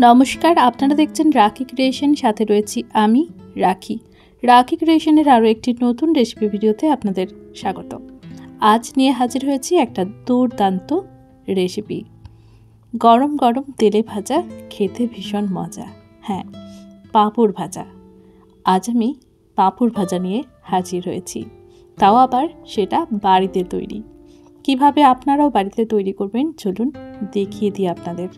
নমস্কার, আপনারা দেখছেন রাখি ক্রিয়েশন, সাথে রয়েছি আমি রাখি। রাখি ক্রিয়েশনের আরও একটি নতুন রেসিপি ভিডিওতে আপনাদের স্বাগত। আজ নিয়ে হাজির হয়েছি একটা দুর্দান্ত রেসিপি, গরম গরম তেলে ভাজা, খেতে ভীষণ মজা। হ্যাঁ, পাঁপড় ভাজা। আজ আমি পাঁপড় ভাজা নিয়ে হাজির হয়েছি, তাও আবার সেটা বাড়িতে তৈরি। কিভাবে আপনারাও বাড়িতে তৈরি করবেন চলুন দেখিয়ে দিই আপনাদের।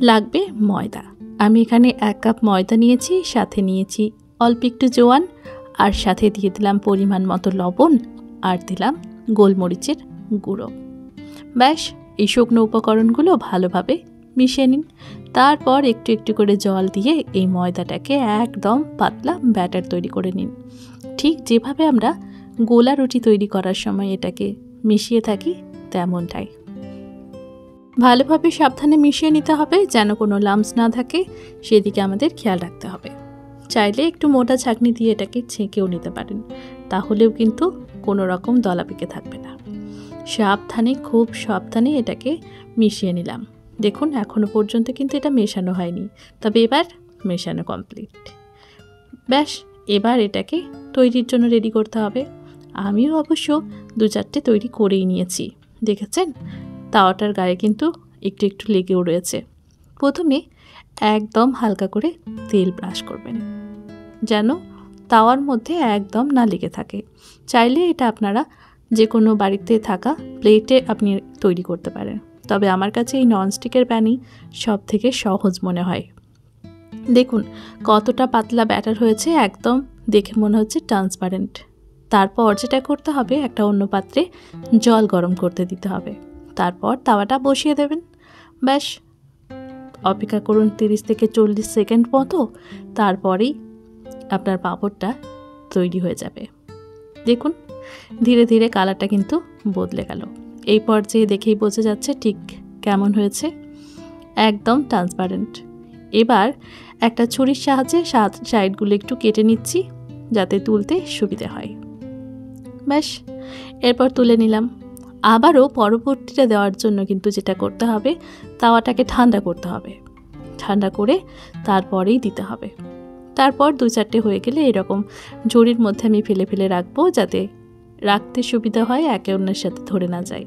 লাগবে ময়দা। আমি এখানে 1 কাপ ময়দা নিয়েছি, সাথে নিয়েছি অল্প একটু জোয়ান, আর সাথে দিয়ে দিলাম পরিমাণ মতো লবণ, আর দিলাম গোলমরিচের গুঁড়ো। ব্যাস, এই শুকনো উপকরণগুলো ভালোভাবে মিশিয়ে নিন। তারপর একটু একটু করে জল দিয়ে এই ময়দাটাকে একদম পাতলা ব্যাটার তৈরি করে নিন, ঠিক যেভাবে আমরা গোলা রুটি তৈরি করার সময় এটাকে মিশিয়ে থাকি তেমনটাই। ভালোভাবে সাবধানে মিশিয়ে নিতে হবে, যেন কোনো লাম্পস না থাকে, সেদিকে আমাদের খেয়াল রাখতে হবে। চাইলে একটু মোটা ছাঁকনি দিয়ে এটাকে ছেঁকেও নিতে পারেন, তাহলেও কিন্তু কোনো রকম দলা পেকে থাকবে না। সাবধানে, খুব সাবধানে এটাকে মিশিয়ে নিলাম। দেখুন, এখনও পর্যন্ত কিন্তু এটা মেশানো হয়নি, তবে এবার মেশানো কমপ্লিট। ব্যাস, এবার এটাকে তৈরির জন্য রেডি করতে হবে। আমিও অবশ্য 2-4টে তৈরি করেই নিয়েছি। দেখেছেন, তাওয়াটার গায়ে কিন্তু একটু একটু লেগেও রয়েছে। প্রথমে একদম হালকা করে তেল ব্রাশ করবেন, যেন তাওয়ার মধ্যে একদম না লেগে থাকে। চাইলে এটা আপনারা যে কোনো বাড়িতে থাকা প্লেটে আপনি তৈরি করতে পারেন, তবে আমার কাছে এই ননস্টিকের প্যানই সব থেকে সহজ মনে হয়। দেখুন কতটা পাতলা ব্যাটার হয়েছে, একদম দেখে মনে হচ্ছে ট্রান্সপারেন্ট। তারপর যেটা করতে হবে, একটা অন্য পাত্রে জল গরম করতে দিতে হবে। তারপর তাওয়াটা বসিয়ে দেবেন। ব্যাস, অপেক্ষা করুন 30 থেকে 40 সেকেন্ড মতো, তারপরেই আপনার পাঁপড়টা তৈরি হয়ে যাবে। দেখুন ধীরে ধীরে কালারটা কিন্তু বদলে গেল। এই পর্যায়ে দেখেই বোঝা যাচ্ছে ঠিক কেমন হয়েছে, একদম ট্রান্সপারেন্ট। এবার একটা ছুরির সাহায্যে সাইডগুলো একটু কেটে নিচ্ছি, যাতে তুলতে সুবিধে হয়। ব্যাস, এরপর তুলে নিলাম। আবারও পরবর্তীটা দেওয়ার জন্য কিন্তু যেটা করতে হবে, তাওয়াটাকে ঠান্ডা করতে হবে। ঠান্ডা করে তারপরেই দিতে হবে। তারপর 2-4টে হয়ে গেলে এরকম ঝুড়ির মধ্যে আমি ফেলে ফেলে রাখবো, যাতে রাখতে সুবিধা হয়, একে অন্যের সাথে ধরে না যায়।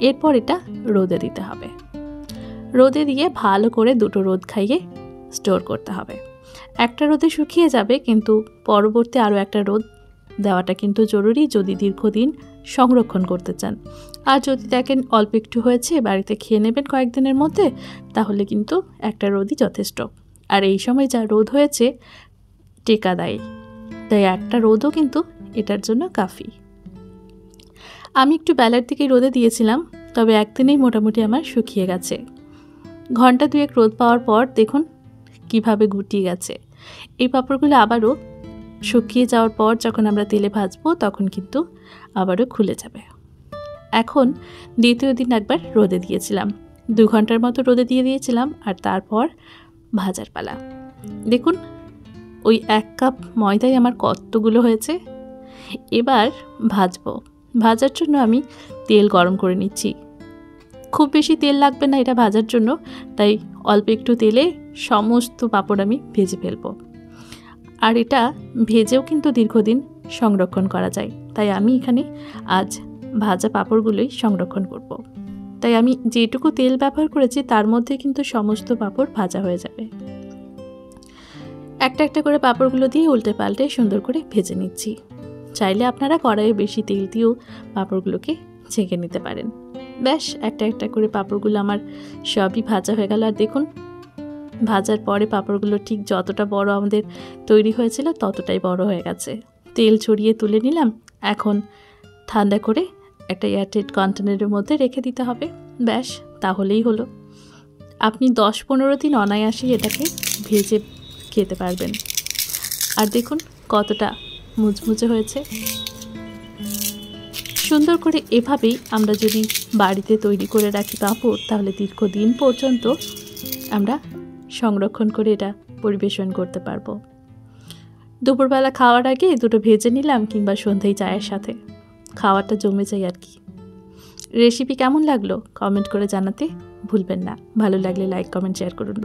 এরপর এটা রোদে দিতে হবে। রোদে দিয়ে ভালো করে 2টো রোদ খাইয়ে স্টোর করতে হবে। একটা রোদে শুকিয়ে যাবে, কিন্তু পরবর্তী আরও একটা রোদ দেওয়াটা কিন্তু জরুরি, যদি দীর্ঘদিন সংরক্ষণ করতে চান। আর যদি দেখেন অল্প একটু হয়েছে, বাড়িতে খেয়ে নেবেন কয়েকদিনের মধ্যে, তাহলে কিন্তু একটা রোদই যথেষ্ট। আর এই সময় যা রোদ হয়েছে টেকা দেয়, তাই একটা রোদও কিন্তু এটার জন্য কাফি। আমি একটু বেলার দিকে রোদে দিয়েছিলাম, তবে একদিনেই মোটামুটি আমার শুকিয়ে গেছে। ঘন্টা 2-1 রোদ পাওয়ার পর দেখুন কিভাবে গুটিয়ে গেছে। এই পাঁপড়গুলো আবারও শুকিয়ে যাওয়ার পর যখন আমরা তেলে ভাজবো, তখন কিন্তু আবারও খুলে যাবে। এখন দ্বিতীয় দিন একবার রোদে দিয়েছিলাম, 2 ঘন্টার মতো রোদে দিয়ে দিয়েছিলাম, আর তারপর ভাজার পালা। দেখুন ওই 1 কাপ ময়দায় আমার কতগুলো হয়েছে। এবার ভাজবো। ভাজার জন্য আমি তেল গরম করে নিচ্ছি। খুব বেশি তেল লাগবে না এটা ভাজার জন্য, তাই অল্প একটু তেলে সমস্ত পাঁপড় আমি ভেজে ফেলবো। আর এটা ভেজেও কিন্তু দীর্ঘদিন সংরক্ষণ করা যায়, তাই আমি এখানে আজ ভাজা পাঁপড়গুলোই সংরক্ষণ করব। তাই আমি যেটুকু তেল ব্যবহার করেছি তার মধ্যে কিন্তু সমস্ত পাঁপড় ভাজা হয়ে যাবে। একটা একটা করে পাঁপড়গুলো দিয়ে উল্টে পাল্টে সুন্দর করে ভেজে নিচ্ছি। চাইলে আপনারা কড়াইয়ে বেশি তেল দিয়েও পাঁপড়গুলোকে ছেঁকে নিতে পারেন। ব্যাস, একটা একটা করে পাঁপড়গুলো আমার সবই ভাজা হয়ে গেল। আর দেখুন ভাজার পরে পাঁপড়গুলো ঠিক যতটা বড় আমাদের তৈরি হয়েছিল ততটাই বড় হয়ে গেছে। তেল ছড়িয়ে তুলে নিলাম। এখন ঠান্ডা করে একটা এয়ারটাইট কন্টেনারের মধ্যে রেখে দিতে হবে। ব্যাস, তাহলেই হলো। আপনি 10-15 দিন অনায়াসেই এটাকে ভেজে খেতে পারবেন। আর দেখুন কতটা মুচমুচে হয়েছে। সুন্দর করে এভাবেই আমরা যদি বাড়িতে তৈরি করে রাখি পাঁপড়, তাহলে দীর্ঘদিন পর্যন্ত আমরা সংরক্ষণ করে এটা পরিবেশন করতে পারবো। দুপুরবেলা খাওয়ার আগে 2টো ভেজে নিলাম, কিংবা সন্ধ্যায় চায়ের সাথে খাওয়াটা জমে যায় আর কি। রেসিপি কেমন লাগলো কমেন্ট করে জানাতে ভুলবেন না। ভালো লাগলে লাইক, কমেন্ট, শেয়ার করুন।